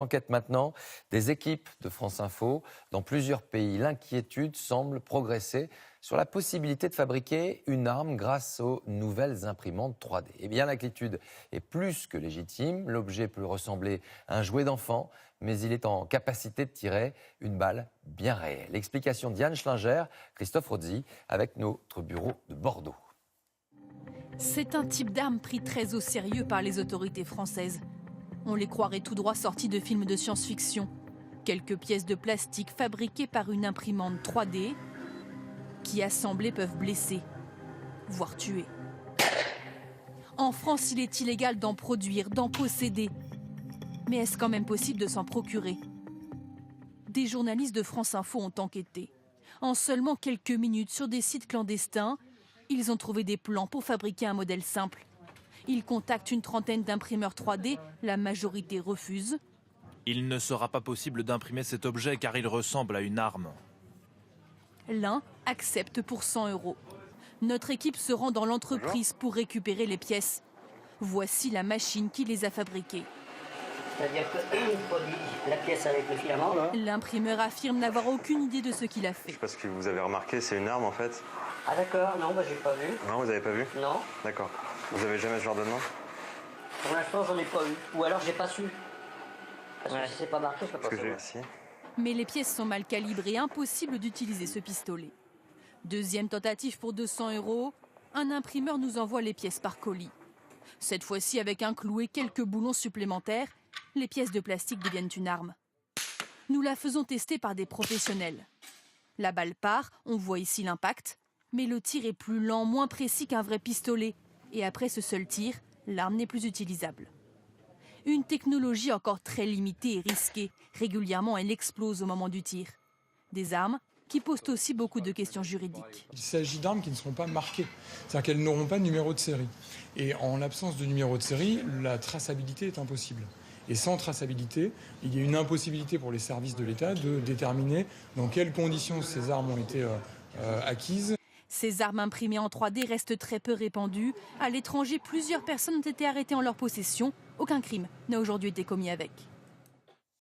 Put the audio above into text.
Enquête maintenant des équipes de France Info. Dans plusieurs pays, l'inquiétude semble progresser sur la possibilité de fabriquer une arme grâce aux nouvelles imprimantes 3D. Eh bien, l'inquiétude est plus que légitime. L'objet peut ressembler à un jouet d'enfant, mais il est en capacité de tirer une balle bien réelle. Explication d'Yann Schlinger, Christophe Rozzi, avec notre bureau de Bordeaux. C'est un type d'arme pris très au sérieux par les autorités françaises. On les croirait tout droit sortis de films de science-fiction. Quelques pièces de plastique fabriquées par une imprimante 3D qui, assemblées, peuvent blesser, voire tuer. En France, il est illégal d'en produire, d'en posséder. Mais est-ce quand même possible de s'en procurer? Des journalistes de France Info ont enquêté. En seulement quelques minutes, sur des sites clandestins, ils ont trouvé des plans pour fabriquer un modèle simple. Ils contactent une trentaine d'imprimeurs 3D, la majorité refuse. Il ne sera pas possible d'imprimer cet objet car il ressemble à une arme. L'un accepte pour 100 €. Notre équipe se rend dans l'entreprise pour récupérer les pièces. Voici la machine qui les a fabriquées. C'est-à-dire qu'il produit la pièce avec le filament, là. L'imprimeur affirme n'avoir aucune idée de ce qu'il a fait. Je sais pas ce que vous avez remarqué, c'est une arme en fait. Ah d'accord, non, j'ai pas vu. Non, vous avez pas vu? Non. D'accord. Vous avez jamais ce genre de main? Pour l'instant, j'en ai pas eu. Ou alors, j'ai pas su. Parce que si c'est pas marqué, je peux pas savoir. Merci. Mais les pièces sont mal calibrées, impossible d'utiliser ce pistolet. Deuxième tentative pour 200 €, un imprimeur nous envoie les pièces par colis. Cette fois-ci, avec un clou et quelques boulons supplémentaires, les pièces de plastique deviennent une arme. Nous la faisons tester par des professionnels. La balle part, on voit ici l'impact, mais le tir est plus lent, moins précis qu'un vrai pistolet. Et après ce seul tir, l'arme n'est plus utilisable. Une technologie encore très limitée et risquée. Régulièrement, elle explose au moment du tir. Des armes qui posent aussi beaucoup de questions juridiques. Il s'agit d'armes qui ne seront pas marquées, c'est-à-dire qu'elles n'auront pas de numéro de série. Et en l'absence de numéro de série, la traçabilité est impossible. Et sans traçabilité, il y a une impossibilité pour les services de l'État de déterminer dans quelles conditions ces armes ont été acquises. Ces armes imprimées en 3D restent très peu répandues. À l'étranger, plusieurs personnes ont été arrêtées en leur possession. Aucun crime n'a aujourd'hui été commis avec.